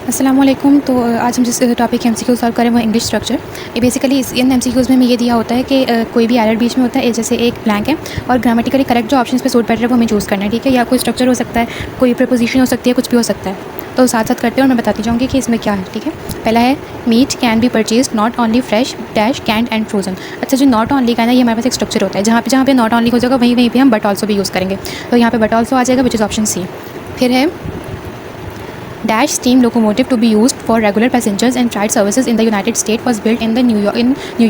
अस्सलाम वालेकुम। तो आज हम जिस टॉपिक एमसीक्यू सॉल्व करें वो इंग्लिश स्ट्रक्चर। ये बेसिकली इन एमसीक्यूज़ में हमें ये दिया होता है कि कोई भी एरर बीच में होता है, जैसे एक ब्लैंक है और ग्रामेटिकली करेक्ट जो ऑप्शन पे सूट बैठ रहा है वो हमें चूज़ करना है, ठीक है। या कोई स्ट्रक्चर हो सकता है, कोई प्रपोजिशन हो सकती है, कुछ भी हो सकता है। तो साथ साथ करते हैं और मैं बताती जाऊँगी कि इसमें क्या है, ठीक है। पहला है meat can be purchase not only fresh dash canned and frozen. अच्छा, जो नॉट ओनली का है ना, ये हमारे पास एक स्ट्रक्चर होता है, जहाँ पे नॉट ओनली हो जाएगा वहीं पे हम बट ऑल्सो भी यूज़ करेंगे। तो यहाँ पे बट ऑल्सो आ जाएगा, विच इज़ ऑप्शन सी। फिर है Dash steam locomotive to be used for regular passengers and freight services in the United States was built in New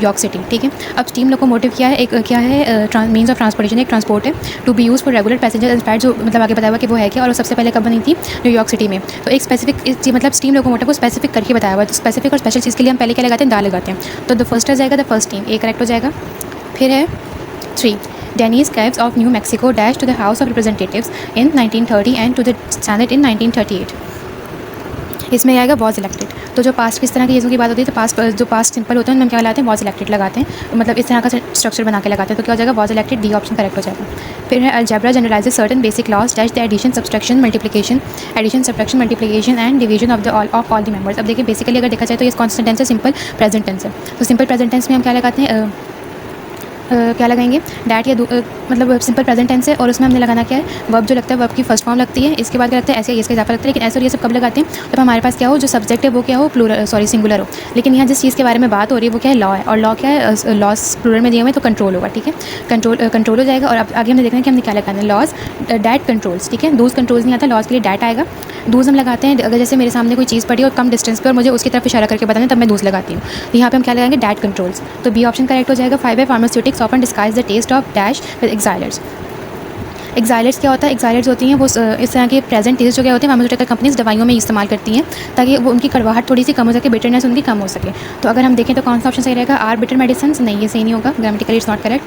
York City, ठीक है। अब स्टीम लोकोमोटिव क्या है, एक क्या है, मीन्स ऑफ ट्रांसपोर्टेशन, एक ट्रांसपोर्ट है। To be use for regular passengers and freight, जो मतलब आगे बताया हुआ कि वो है क्या, और सबसे पहले कब बनी थी, न्यूयॉर्क सिटी में। तो एक स्पेसिफिक मतलब स्टीम लोकोमोटिव को स्पेसिफिक करके बताया हुआ है। तो स्पेसिफिक और स्पेशल चीज़ के लिए हम पहले क्या लगाते हैं, दा लगाते हैं। तो द फर्स्ट आ जाएगा the first team, A correct हो जाएगा। फिर है 3 Dennis Caves of New Mexico dash to the House of Representatives in 1930 and to the Senate in 1938। इसमें आएगा वॉज इलेक्टेड। तो जो पास्ट किस तरह की चीज़ों की बात होती है, तो जो पास्ट सिंपल होता है उनमें क्या लगाते हैं, वॉज इलेक्टेड लगाते हैं, मतलब इस तरह का स्ट्रक्चर बना के लगाते हैं। तो क्या हो जाएगा, was elected, D option correct हो जाएगा। फिर है algebra generalizes certain basic laws dash the addition subtraction multiplication and division of all the members. अब देखिए बेसिकली अगर देखा जाए तो ये कॉन्स्टेंट टेंस है, सिंपल प्रेजेंट टेंस है। तो सिंपल प्रेजेंट टेंस में हम क्या लगाते हैं, क्या लगाएंगे, डैट या मतलब सिंपल प्रेजेंट टेंस है और उसमें हमने लगाना क्या है, वर्ब जो लगता है वर्ब की फर्स्ट फॉर्म लगती है। इसके बाद क्या लगता है, ऐसे इसका इजाफा लगता है। लेकिन ऐसे और ये सब कब लगाते हैं, जब हमारे पास क्या हो, जो सब्जेक्ट है वो क्या हो, सिंगुलर हो। लेकिन यहाँ जिस चीज़ के बारे में बात हो रही है वो क्या है, लॉ है, और लॉ क्या है, लॉज प्लूरल में दिए हुए, तो कंट्रोल होगा, ठीक है। कंट्रोल हो जाएगा। और अब आगे हमने देखना है कि हमने क्या लगाना है, लॉज डैट कंट्रोल्स, ठीक है। दूज कंट्रोल्स नहीं आता, लॉज के लिए डैट आएगा। दूज हम लगाते हैं अगर जैसे मेरे सामने कोई चीज़ पड़ी और कम डिस्टेंस पर और मुझे उसकी तरफ इशारा करके बताना है, तब मैं दूज लगाती हूँ। तो यहाँ पे हम क्या लगाएंगे, डैट कंट्रोल्स। तो बी ऑप्शन करेक्ट हो जाएगा। 5 है pharmaceutics often disguise the taste of dash with elixirs. Elixirs क्या होता है, एक्साइलर्स होती हैं वो इस तरह के प्रेजेंट टेस्ट जो क्या होते हैं फार्मास्यूटिकल कंपनीज दवाइयों में इस्तेमाल करती हैं, ताकि वो उनकी कड़वाहट थोड़ी सी कम हो सके, बिटरनेस उनकी कम हो सके। तो अगर हम देखें तो कौन सा ऑप्शन सही रहेगा, आर बिटर मेडिसिन, नहीं ये सही नहीं होगा, grammatically it's not correct.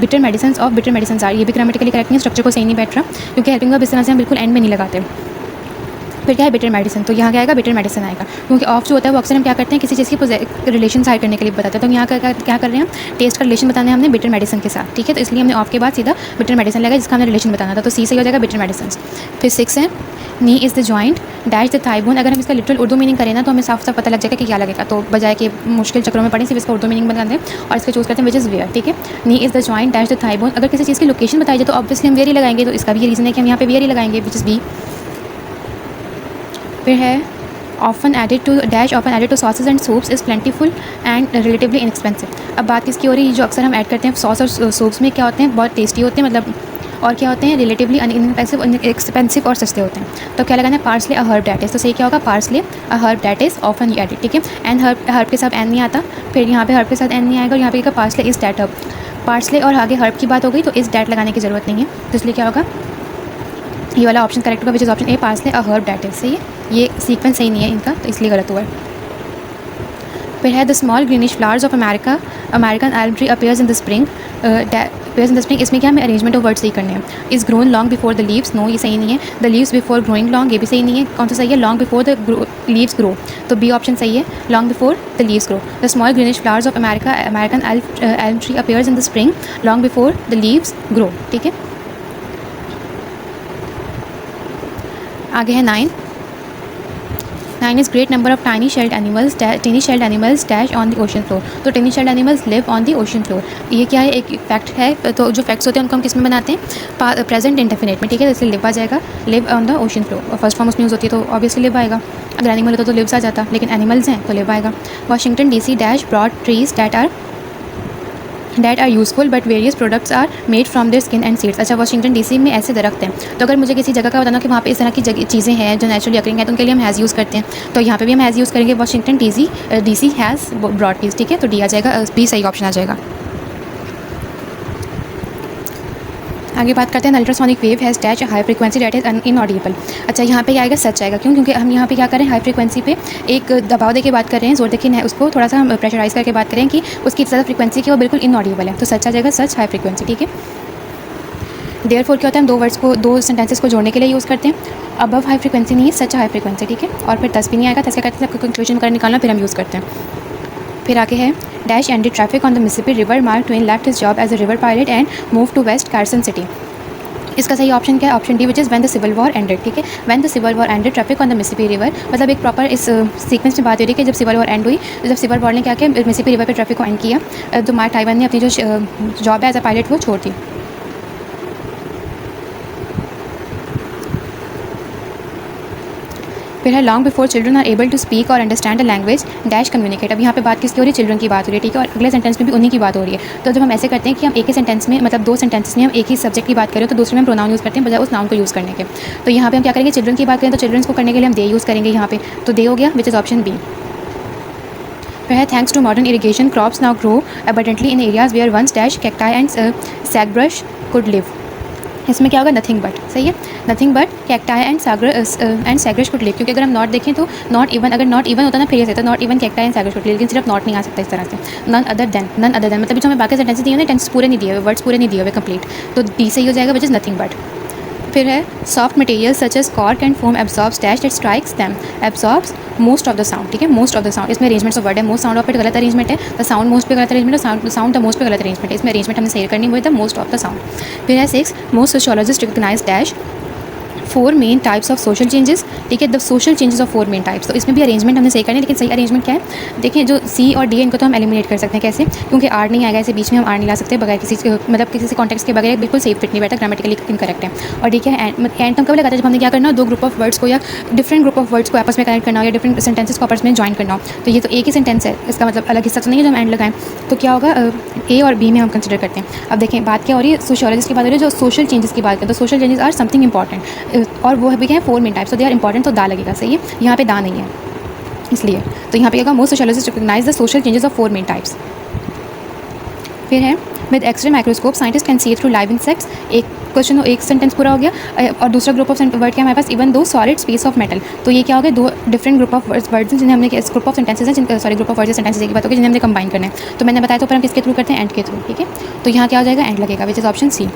Bitter medicine of bitter medicine are, ये भी ग्रामेटिकली करेक्ट नहीं, स्ट्रक्चर को सही नहीं बैठ रहा, क्योंकि हेल्पिंग वर्ब इस तरह से हम बिल्कुल एंड में नहीं लगाते। फिर क्या है, बिटर मेडिसिन, तो यहाँ क्या आएगा, बिटर मेडिसिन आएगा, क्योंकि ऑफ जो होता है वो अक्सर हम क्या करते हैं, किसी चीज़ की रिलेशन हाइड करने के लिए बताते हैं। तो यहाँ क्या कर रहे हैं, हम टेस्ट का रिलेशन बताना है हमने बिटर मेडिसिन के साथ, ठीक है। तो इसलिए हमने ऑफ के बाद सीधा बिटर मेडिसिन लगा जिसका हमने रिलेशन बताना था। तो सी सही हो जाएगा, बिटर मेडिसिन। फिर 6 है knee is the joint dash the thigh bone. अगर हम इसका लिटरल उर्दू मीनिंग करें ना तो हमें साफ साफ पता लग जाएगा कि क्या लगेगा। तो बजाय कि मुश्किल चक्रों में पढ़ें, सिर्फ इसका उर्दू मीनिंग बताते हैं और इसका चूज़ करते हैं विच इज़ वेयर, ठीक है। Knee is the joint dash the thigh bone. अगर किसी चीज़ की लोकेशन बताई जाए तो ऑब्वियसली हम वेयर ही लगाएंगे, तो इसका भी ये रीज़न है कि हम यहाँ पे वेयर ही लगाएंगे, विच इज़ बी। फिर है often added to sausage and soups is plentiful and relatively inexpensive. अब बात किसकी हो रही है, जो अक्सर हम ऐड करते हैं सॉस और सूप्स में क्या होते हैं, बहुत टेस्टी होते हैं, मतलब और क्या होते हैं, रिलेटिवली इनएक्सपेंसिव और सस्ते होते हैं। तो क्या लगाना है, parsley a herb that is. तो सही क्या होगा, parsley a herb that is often added, ठीक है। एंड हर्ब के साथ एन नहीं आता, फिर यहाँ पे हर्ब के साथ एन नहीं आएगा, और यहाँ पे parsley is that herb. Parsley और आगे हर्ब की बात हो गई तो इस डैट लगाने की ज़रूरत नहीं है, तो इसलिए क्या होगा, ये वाला ऑप्शन करेक्ट होगा, which is option A, parsley a herb that is. सही है, ये सीक्वेंस सही नहीं है इनका, तो इसलिए गलत हुआ है। फिर है the small greenish flowers of American elm tree appears in the spring. इसमें क्या हमें अरेंजमेंट ऑफ वर्ड्स सही करने हैं। Is grown long before the leaves, no ये सही नहीं है। The leaves before growing long, ये भी सही नहीं है। कौन सा सही है, long before the leaves grow, तो बी ऑप्शन सही है, long before the leaves grow. The small greenish flowers of American elm tree appears in the spring long before the leaves grow, ठीक है। आगे है 9 is great number of tiny shelled animals dash on the ocean floor. तो tiny shelled animals live on the ocean floor, ये क्या है, एक fact है। तो जो फैक्ट्स होते हैं उनको हम किस में बनाते हैं, प्रेजेंट इंडेफिनिट में, ठीक है। इसलिए लिव आ जाएगा, live on the ocean floor, first form उसमें यूज़ होती है तो ऑब्वियसली लिव आएगा। अगर एनिमल होता तो लिव्स आ जाता, लेकिन एनिमल्स हैं तो लिव आएगा। Washington DC dash broad trees that are useful but various products are made from their skin and seeds. अच्छा, वाशिंगटन डीसी में ऐसे दरख्त हैं, तो अगर मुझे किसी जगह का बताना कि वहाँ पे इस तरह की चीज़ें हैं जो नेचुरली अकरिंग है, तो उनके लिए हम हैज़ यूज़ करते हैं। तो यहाँ पे भी हम हैज़ यूज़ करेंगे, Washington DC has broad trees, ठीक है। तो डी आ जाएगा, बी सही ऑप्शन आ जाएगा। आगे बात करते हैं, ultrasonic wave has dash high frequency that is inaudible. अच्छा, यहाँ पे क्या आएगा, सच आएगा, क्यों, क्योंकि हम यहाँ पे क्या करें, हाई फ्रीक्वेंसी पे एक दबाव देके बात कर रहे हैं, जोर देके उसको थोड़ा सा हम प्रेशराइज करके बात करें कि उसकी ज़्यादा फ्रीक्वेंसी की वो बिल्कुल इनऑडिबल है, तो सच आ जाएगा, सच हाई फ्रीक्वेंसी, ठीक है। देयरफॉर क्या होता है, हम दो सेंटेंसेस को जोड़ने के लिए यूज़ करते हैं। अबव हाई फ्रीक्वेंसी नहीं है, सच हाई फ्रीक्वेंसी, ठीक है। और फिर दस भी नहीं आएगा, दस क्या कहते हैं, कंक्लूजन कर निकालना, फिर हम यूज़ करते हैं। फिर आगे है dash ended traffic on the Mississippi River, Mark Twain left his job as a river pilot and move to West Carson City. इसका सही ऑप्शन क्या है? Option D, which is when the Civil War ended. ठीक है, when the Civil War ended traffic on the Mississippi River, मतलब एक proper इस sequence में बात हो रही है कि जब सिविल वॉर एंड हुई, तो जब सिविल वॉर ने क्या किया, मिसिसिपी रिवर पे ट्रैफिक को एंड किया, तो मार्क ट्वाइन ने अपनी जो जॉब है एज अ पायलट वो छोड़ दी। फिर है long before children are able to speak और understand the language dash communicate. अब यहाँ पे बात किसकी हो रही है? चिल्ड्रन की बात हो रही है। ठीक है, और अगले सेंटेंस में भी उन्हीं की बात हो रही है। तो जब हम ऐसे करते हैं कि हम एक ही सेंटेंस में, मतलब 2 सेंटेंस में हम एक ही सब्जेक्ट की बात करें, तो दूसरे में हम प्रोनाउन यूज़ करते हैं बजाय उस नाउन को यूज़ करने के। तो यहाँ पे हम क्या करेंगे? चिल्ड्रन की बात करें तो चिल्ड्रंस को करने के लिए हम दे यूज़ करेंगे यहाँ पे, तो दे हो गया, विच इज़ ऑप्शन बी। फिर है thanks to modern irrigation crops now grow abundantly in areas where once dash cacti and sagebrush could live. इसमें क्या होगा? Nothing but. सही है, nothing but cacti and sagebrush could live, क्योंकि अगर हम नॉट देखें तो नॉट इवन, अगर नॉट इवन होता ना फिर ये होता not even cacti and sagebrush could live, लेकिन सिर्फ नॉट नहीं आ सकता इस तरह से। नन अदर देन मतलब जो हमें बाकी सेंटेंसेस दिए हुए हैं, टेंस पूरे नहीं दिए हुए, वर्ड्स पूरे नहीं दिए हुए कंप्लीट, तो डी सही हो जाएगा, विच इज़ नथिंग बट। फिर है soft material such as cork and foam absorbs dash it strikes them absorbs most of the sound. ठीक है, मोस्ट ऑफ द साउंड, इसमें अरेंजमेंट्स ऑफ वर्ड है, मोस्ट साउंड ऑफ इट गलत arrangement है, the sound most पे गलत arrangement है, sound the most पे गलत अरेंजमेंट है, इसमें अरेंजमेंट हमने सही करनी हुई the most of the sound. फिर है 6 most sociologists recognise dash 4 main types of social changes. ठीक है, the social changes of 4 main types, तो इसमें भी अरेंजमेंट हमने सही करनी है, लेकिन सही अरेंजमेंट क्या है? देखिए, जो सी और डी इनको तो हम एलिमिनेट कर सकते हैं। कैसे? क्योंकि आर नहीं आएगा, ऐसे बीच में हम आर नहीं ला सकते बगैर किसी मतलब किसी कॉन्टेक्स्ट के बगैर, बिल्कुल सेफ फिट नहीं बैठा, ग्रामेटिकली इनकरेक्ट है। और डी क्या है? एंड तो कब लगाता है? जब हमने क्या करना हो, 2 ग्रुप ऑफ वर्ड्स को या डिफरेंट ग्रुप ऑफ वर्ड्स को आपस में कनेक्ट करना हो, या डिफरेंट सेंटेंसेस को आपस में ज्वाइन करना हो। तो ये तो एक ही सेंटेंस है, इसका मतलब अलग हिस्सा तो नहीं है जो हम एंड लगाएं। तो क्या होगा? ए और बी में हम कंसिडर करते हैं। अब देखें, बात क्या हो रही है? सोशियोलॉजिस्ट की बात हो रही है, जो सोशल चेंजेस की बात करते हैं, तो social changes are something important, और वो भी क्या है? 4 मेन टाइप्स, तो दे आर इंपॉर्टेंट, तो दा लगेगा। सही है, यहाँ पे दा नहीं है इसलिए, तो यहाँ पे होगा most sociologists recognise the social changes of 4 main types. फिर है with X ray microscope scientist can see through live insects. एक क्वेश्चन, एक सेंटेंस पूरा हो गया। और दूसरा ग्रुप ऑफ वर्ड क्या हमारे पास? Even though solid space of metal. तो ये क्या हो गया? 2 डिफरेंट ग्रुप ऑफ वर्ड्स जिन्हें हमने, ग्रुप ऑफ सेंटेंसेस हैं, sorry group of words sentences की बात होगी जिन्हें हमने कंबाइन करना है। तो मैंने बताया, तो पर हम किसके थ्रू करते हैं? एंड के थ्रू। ठीक है, तो यहाँ क्या हो जाएगा? एंड लगेगा, विच इज़ ऑप्शन सी।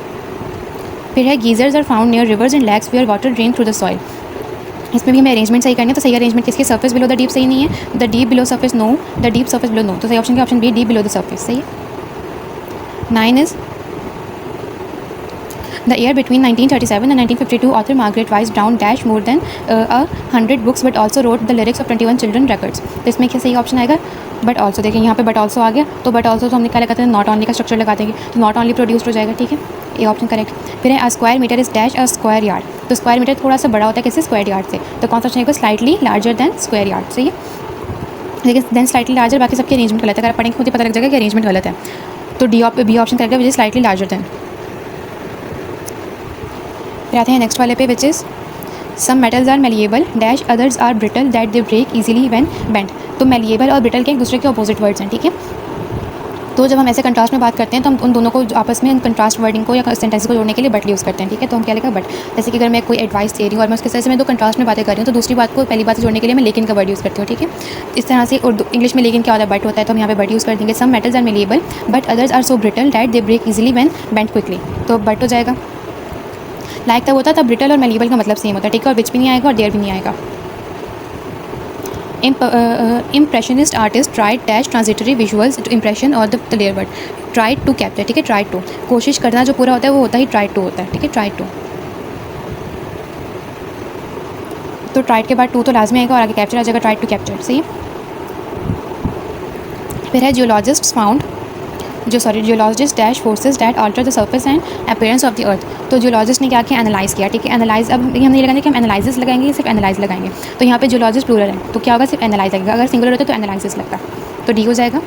फिर है geysers are found near rivers and lakes where water drain through the soil. इसमें भी हमें अरेंजमेंट सही करनी है, तो सही अरेंजमेंट किसकी? सरफेस बिलो द डीप सही नहीं है, the deep below surface no, the deep surface below no, तो सही ऑप्शन क्या? Option B, deep below the surface. सही है। 9 is the year between 1937 and 1952 author Margaret Wise Brown dash more than 100 books but also wrote the lyrics of 21 children records. तो इसमें क्या सही option आएगा? But also. देखिए यहाँ पे बट ऑल्सो आ गया, तो बट ऑल्सो तो हमने क्या लगाते हैं? नॉट ऑनली का स्ट्रक्चर लगा देंगे, तो नॉट ऑनली प्रोड्यूस्ड हो जाएगा। ठीक है, ये ऑप्शन करेक्ट। फिर है a square metre is dash a square yard. तो स्क्वायर मीटर थोड़ा सा बड़ा होता है, कैसे? स्क्वायर यार्ड से, तो कौन सा ऑप्शन आएगा? Slightly larger then square yard. सही है, लेकिन देन स्लाइटली लार्जर, बाकी सबके अरेंजमेंट गलत है, अगर पढ़ेंगे खुद ही पता लग जाएगा कि अरेंजमेंट गलत है। तो बी ऑप्शन करेक्ट है, which is slightly larger than. फिर आते हैं नेक्स्ट वाले पे, which is some metals are malleable dash others are brittle that they break easily when bend. तो मेलिएबल और ब्रिटल के एक दूसरे के अपोजिट वर्ड्स हैं। ठीक है, तो जब हम ऐसे कंट्रास्ट में बात करते हैं, तो हम उन दोनों को आपस में कंट्रास्ट वर्डिंग को या सेंटेंस को जोड़ने के लिए बट यूज़ करते हैं। ठीक है, तो हम क्या लिखा? बट। जैसे कि अगर मैं कोई एडवाइस दे रही हूँ और मैं उसके साथ में 2 कंट्रास्ट में बातें कर रही हूँ, तो दूसरी बात को पहली बात से जोड़ने के लिए मैं लेकिन का वर्ड यूज़ करती हूँ। ठीक है, इस तरह से उर्दू इंग्लिश में लेकिन क्या होता है? बट होता है, तो हम यहाँ पे बट यूज़ कर देंगे। Some metals are malleable but others are so brittle that they break easily when bend quickly, तो बट हो जाएगा। लाइक तब होता है, तब ब्रिटल और मेलिएबल का मतलब सेम होता है। ठीक है, और विच भी नहीं आएगा और देयर भी नहीं आएगा। Impressionist artist tried dash transitory visuals to impression और the clear word. Tried to capture. ठीक है, ट्राइड टू, कोशिश करना जो पूरा होता है वो होता ही ट्राइड टू होता है। ठीक है, ट्राइड टू, तो ट्राइड के बाद टू तो लाजमी आएगा और आगे कैप्चर आ जाएगा, ट्राइड टू कैप्चर। सही है। फिर है geologist found geologist dash forces that alter the surface and appearance of the earth. तो जियोलॉजिस्ट ने क्या किया? एनालाइज किया। ठीक है, एनालाइज, अब हम नहीं लगाएंगे कि हम एनालाइसिस लगाएंगे, सिर्फ एनालाइज लगाएंगे। तो यहाँ पे जियोलॉजिस्ट प्लूरल है, तो क्या होगा? सिर्फ एनालाइज लगेगा, अगर सिंगुलर होता तो एनालाइसिस लगता, तो डी हो जाएगा।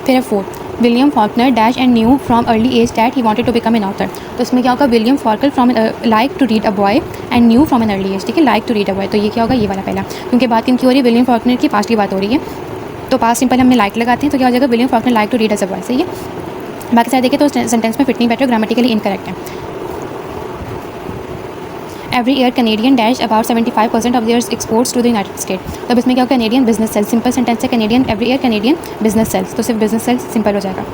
फिर है 4 William Faulkner dash and knew from early age that he wanted to become an author. तो इसमें क्या होगा? William Faulkner from like to read a boy and knew from an early age. ठीक है, like to read a boy, तो ये क्या होगा? ये वाला पहला, क्योंकि बात किन की हो रही है? विलियम फॉल्कनर की पास्ट की बात हो रही है, तो पास्ट सिंपल हमने लाइक लगाते हैं, तो क्या हो जाएगा? William Faulkner like to read as a boy. सही है, बाकी सारे देखें तो सेंटेंस में फिट नहीं बैठ रहा, ग्रामेटिकली इनकरेक्ट है। Every year Canadian dash about 75% of their exports to the United State. तो अब इसमें क्या होगा? Canadian business sales, simple sentence है Canadian, every year Canadian business sales, तो सिर्फ बिजनेस सेल्स सिंपल हो जाएगा।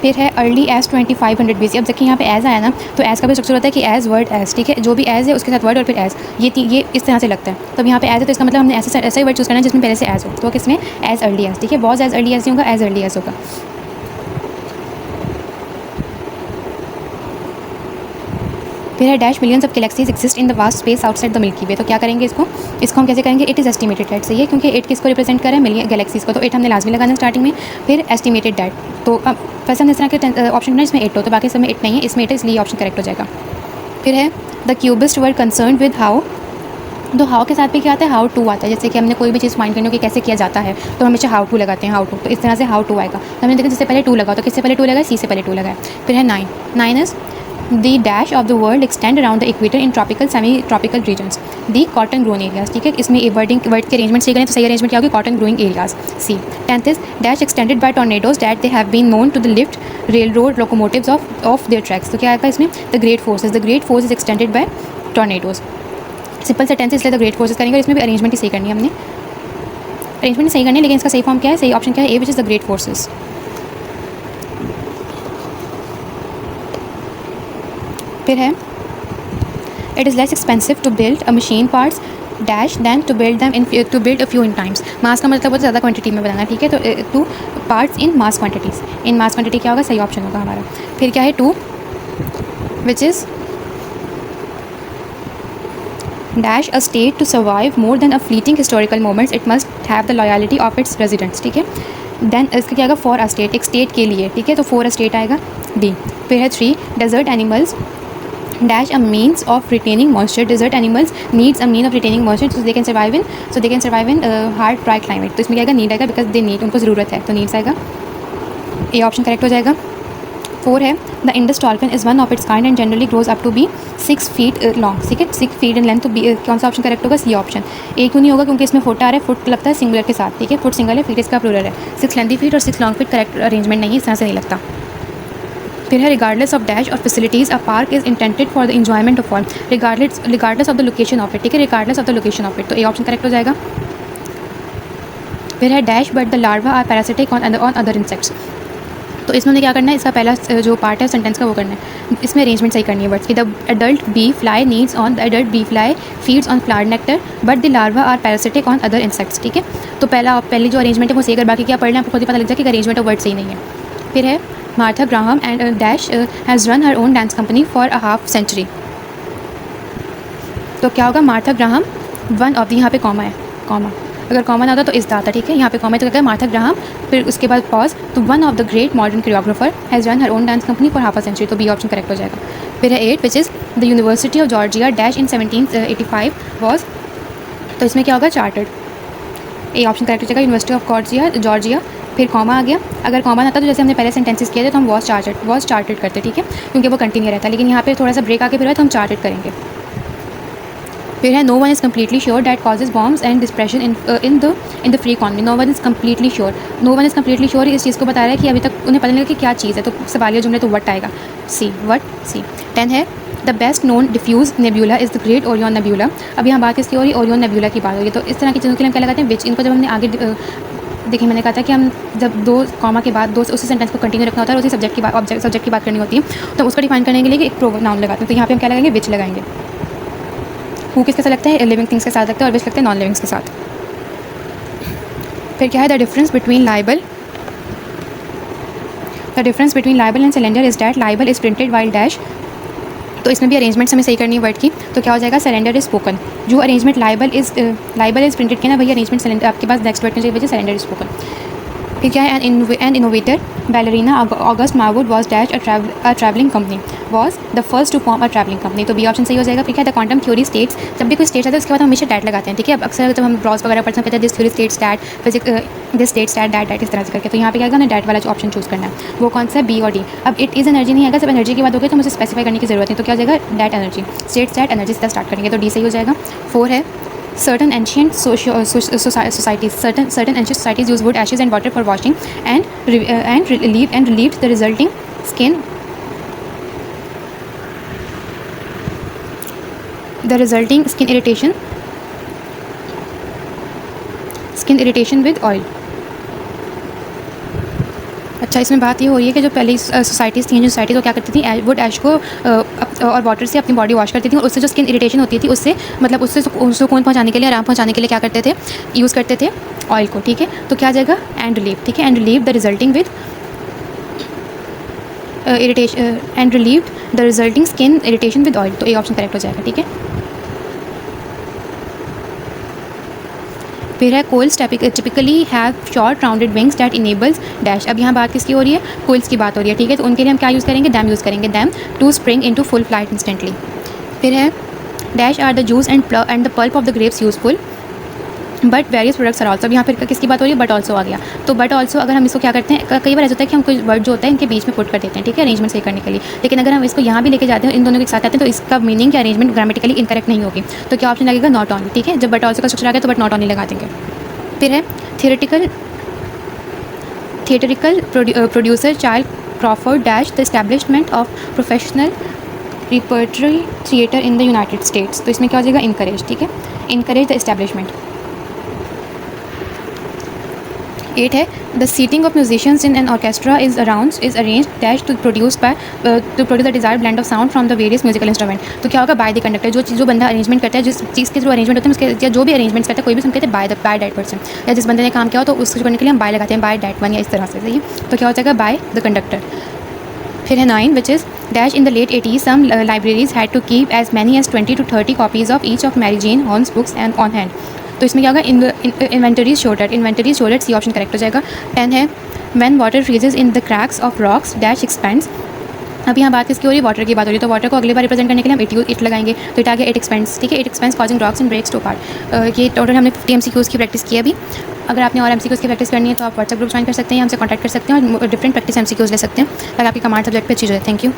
फिर है अर्ली एज 2500 BC। अब देखिए यहाँ पे एज आया ना, तो एज का भी स्ट्रक्चर होता है कि एज वर्ड एज। ठीक है, जो भी एज है उसके साथ वर्ड और फिर एज, ये इस तरह से लगता है। तो यहाँ पे एज है, तो इसका मतलब हमने ऐसा ही वर्ड चूज़ करना है जिसमें पहले से एज हो, तो किसमें? Age early age. ठीक है, वॉज एज अर्ली एज नहीं होगा, एज अर्ली एज होगा। फिर है dash millions of galaxies exist in the vast space outside the Milky Way. तो क्या करेंगे इसको हम कैसे करेंगे, इट इज़ एस्टिमेटेड दैट, सही है, क्योंकि 8 किसको रिप्रेजेंट कर रहा है, मिलियन गैलेक्सीज को, तो 8 हमने लाजमी लगाना स्टार्टिंग में, फिर एस्टिमेटेड दैट। तो फर्स्ट हमने इस तरह के ऑप्शन करना इसमें 8 हो, तो बाकी सब में 8 नहीं है, इसमें 8 है, इसलिए ऑप्शन करेक्ट हो जाएगा। फिर है the cubist were concern with how, तो हाउ के साथ भी क्या आता है, हाउ टू आता है। जैसे कि हमने कोई भी चीज़ फाइंड करनी हो कि कैसे किया जाता है तो हमेशा हाउ टू लगाते हैं, हाउ टू, तो इस तरह से हाउ टू आएगा। तो हमने देखा जिससे पहले 2 लगा, तो किससे पहले 2 लगा, सी से पहले 2 लगा। फिर है 9 is the dash of the world extend around the equator in tropical semi tropical regions the cotton growing areas, ठीक है, इसमें वर्ड के अरेंजमेंट सही करें तो सही अरेंजमेंट क्या होगी, cotton growing areas, C. 10th is dash extended by tornadoes that they have been known to the lift railroad locomotives off their tracks. तो क्या आएगा इसमें, the great force is extended by tornadoes. Simple sentence इसलिए the great forces करेंगे, और इसमें भी arrangement ही सही करनी है, हमने अरेंजमेंट सही करनी है, लेकिन इसका सही फॉर्म क्या है, सही ऑप्शन क्या है, A which is the great forces. फिर है it is less expensive to build a machine parts dash than to build a few in times. Mass का मतलब होता है ज़्यादा क्वांटिटी में बनाना, ठीक है, तो two parts in mass quantities, in mass quantity क्या होगा, सही ऑप्शन होगा हमारा। फिर क्या है 2 which is dash a state to survive more than a fleeting historical moments it must have the loyalty of its residents, ठीक है। देन इसका क्या आएगा, फॉर अ स्टेट, एक स्टेट के लिए, ठीक है, तो फॉर अ स्टेट आएगा डी। फिर है 3 desert animals dash a means of retaining moisture, desert animals needs a mean of retaining moisture so they can survive in hard dry climate. तो इसमें क्या आएगा, नीड आएगा, बिकॉज दे नीड, उनको ज़रूरत है, तो नीड्स आएगा, ए ऑप्शन करेक्ट हो जाएगा। 4 है the Indus dolphin is one of its kind and generally grows up to be 6 feet long, ठीक है, 6 फीट इन लेंथ। तो बी कौन सा ऑप्शन करेक्ट होगा, सी ऑप्शन। ए क्यों नहीं होगा, क्योंकि इसमें फुट आ रहा है, फुट लगता है सिंगुलर के साथ, ठीक है, फुट सिंगल है, फीट इसका प्लूरल है, 6 लेंथी फीट और 6 लॉन्ग फीट करेक्ट अरेंजमेंट नहीं है, इस तरह से नहीं लगता। फिर है regardless of dash or facilities a park is intended for the enjoyment of all, regardless of the location of it, ठीक है, regardless of the location of it, तो ए ऑप्शन करेक्ट हो जाएगा। फिर है dash but the larva are parasitic on other insects. तो इसमें क्या करना है, इसका पहला जो पार्ट है सेंटेंस का वो करना है, इसमें अरेंजमेंट सही करनी है वर्ड्स की। The adult bee fly needs on the adult bee fly feeds on flower nectar but the larva are parasitic on other insects, ठीक है। तो पहली जो अरेंजमेंट है वो सही कर, बाकी क्या पढ़ना है आपको खुद ही पता लग जाए कि अरेंजमेंट ऑफ वर्ड सही नहीं है। फिर है Martha Graham and dash has run her own dance company for a half century. तो क्या होगा, Martha Graham one of the, यहाँ पे कॉमा है, कॉमा अगर कॉमन आता तो इस आता, ठीक है, यहाँ पे कॉमा तो कहता है मार्था ग्राहम, फिर उसके बाद पॉज, तो one of the great modern choreographer has run her own dance company for half a century, तो बी ऑप्शन करेक्ट हो जाएगा। फिर है 8 which is the University of Georgia dash in 1785 was, तो इसमें क्या होगा, चार्टर्ड, ए ऑप्शन करेक्ट हो जाएगा, यूनिवर्सिटी ऑफ जॉर्जिया। फिर कॉमा आ गया, अगर कॉमन आता तो जैसे हमने पहले सेंटेंसेस किए थे तो हम वॉज चार्टर्ड करते, ठीक है, क्योंकि वो कंटिन्यू रहता है, लेकिन यहाँ पे थोड़ा सा ब्रेक आके फिर है तो हम चार्टर्ड करेंगे। फिर है no one is completely sure that causes booms and depression in the free economy. No one is completely sure इस चीज़ को बता रहा है कि अभी तक उन्हें पता नहीं लगा कि क्या चीज़ है, तो सवालिया जुमले तो वट आएगा, सी वट, सी। 10 है the best known diffuse nebula is the great Orion nebula. अभी हम बात किसकी हो रही है, ओरियन नेब्यूला की बात हो रही है। तो इस तरह की चीज़ों के लिए हम क्या लगाते हैं, विच। इनको जब हमने आगे देखिए मैंने कहा था कि हम जब 2 कॉमा के बाद 2 उसी सेंटेंस को कंटिन्यू रखना होता है और उसी सब्जेक्ट की बात करनी होती है, तो उसको डिफाइन करने के लिए एक प्रोनाउन लगाते हैं। तो यहाँ पे हम क्या लगाएंगे, विच लगाएंगे। हु किसके साथ लगता है, लिविंग थिंग्स के साथ लगता है, और विच लगता है नॉन लिविंग्स के साथ। फिर क्या है, the difference between liable and cylinder is that liable is printed while dash. तो इसमें भी अरेंजमेंट हमें सही करनी है वर्ड की, तो क्या हो जाएगा, सिलेंडर इज स्पोकन। जो अरेंजमेंट लाइबल इज प्रिंटेड किया ना, वही अरेंजमेंट सिलेंडर आपके पास नेक्स्ट वर्ड की वजह सिलेंडर इज स्पोकन। फिर क्या है, an innovator ballerina Augusta Maywood was dash a travelling company was the first to form a travelling company, तो बी ऑप्शन सही हो जाएगा। फिर क्या है, द क्वांटम थ्योरी स्टेट्स, जब भी कोई स्टेट आता है उसके बाद हम हमेशा डैट लगाते हैं, ठीक है। अब अक्सर जब हम ब्रॉस वगैरह पढ़ते हैं कहते हैं this theory states that, this states that इस तरह से करके, तो यहाँ पे क्या है, हमें डैट वाला जो ऑप्शन चूज़ करना है वो कौन सा है, बी और डी। अब इट इज़ एनर्जी नहीं आएगा, जब एनर्जी की बात होगी तो मुझे स्पेसिफाई करने की जरूरत नहीं, तो क्या हो जाएगा, that energy, states that energy से स्टार्ट करेंगे, तो डी सही हो जाएगा। 4 है certain ancient societies use wood ashes and water for washing and relieved the resulting skin irritation with oil। अच्छा, इसमें बात ये हो रही है कि जो पहली सोसाइटीज़ थी, जो सोसाइटी तो क्या करती थी, वुड ऐश को और वाटर से अपनी बॉडी वॉश करती थी, और उससे जो स्किन इरिटेशन होती थी उससे मतलब उससे सुकून पहुंचाने के लिए, आराम पहुंचाने के लिए क्या करते थे, यूज़ करते थे ऑयल को, ठीक है। तो क्या आ जाएगा, एंड रिलीव, ठीक है, and relieve the resulting with irritation and relieved the resulting skin irritation with oil, तो ये ऑप्शन करेक्ट हो जाएगा, ठीक है। फिर है quails typically have short rounded wings that enables dash. अब यहाँ बात किसकी हो रही है, कोल्स की बात हो रही है, ठीक है। तो उनके लिए हम क्या यूज़ करेंगे, दैम यूज़ करेंगे, them to spring into full flight instantly. फिर है dash are the juice and the pulp of the grapes useful but various products are also. अब यहाँ पर किसकी बात हो रही है, बट ऑल्सो आ गया। तो बट ऑल्सो अगर हम इसको क्या करते हैं, कई बार ऐसा होता है कि हम कोई वर्ड जो होता है इनके बीच में पुट कर देते हैं, ठीक है, अरेंजमेंट सही करने के लिए। लेकिन अगर हम इसको यहाँ भी लेके जाते हैं, इन दोनों के साथ आते हैं, तो इसका मीनिंग या अरेंजमेंट ग्रामेटिकली इनकरेक्ट नहीं होगी। तो क्या ऑप्शन लगेगा, नॉट ऑनली, ठीक है। जब बट ऑल्सो का स्ट्रक्चर आ गया तो बट नॉट ऑनली लगा देंगे। फिर है theatrical producer Charles Crawford dash the establishment of professional repertory theatre in the United states. तो इसमें क्या हो जाएगा, इनकरेज, ठीक है, इनकरेज द एस्टैब्लिशमेंट। 8 है the seating of musicians in an orchestra is arrange dash to produce the desired blend of sound from the various musical instrument. तो क्या होगा, बाय द कंडक्टर, जो बंदा अरेंजमेंट करता है, जिस चीज़ के थ्रू अरेंजमेंट होता है उसके, या जो भी अरेंजमेंट्स करता है कोई भी, हम कहते हैं बाय दैट पर्सन, या जिस बंदे ने काम किया हो तो उसको करने के लिए हम बाय लगाते हैं, बाय दैट वन, या इस तरह से, सही है। तो क्या हो जाएगा, बाय द कंडक्टर। फिर है 9 which is dash in the late 80s some libraries had to keep as many as 20 to 30 copies of each of Mary Jane Horn's books and on hand. तो इसमें क्या होगा, inventories shorted, C option correct हो जाएगा। 10 है when water freezes in the cracks of rocks dash expands. अब यहाँ बात किसकी हो रही है, वाटर की बात हो रही है। तो वाटर को अगली बार रिप्रेजेंट करने के लिए हम इट लगाएंगे, तो इट आ गया इट एक्सपेंड्स, ठीक है। It expands causing rocks and breaks to part. ये टोटल हमने 50 MCQs की प्रैक्टिस की अभी। अगर आपने और MCQs की प्रैक्टिस करनी है तो आप व्हाट्सएप ग्रुप ज्वाइन कर सकते हैं, हमसे कॉन्टैक्ट कर सकते हैं और डिफरेंट प्रैक्टिस MCQs ले सकते हैं, ताकि आपकी कमांड सब्जेक्ट पे अच्छी हो जाए। Thank you.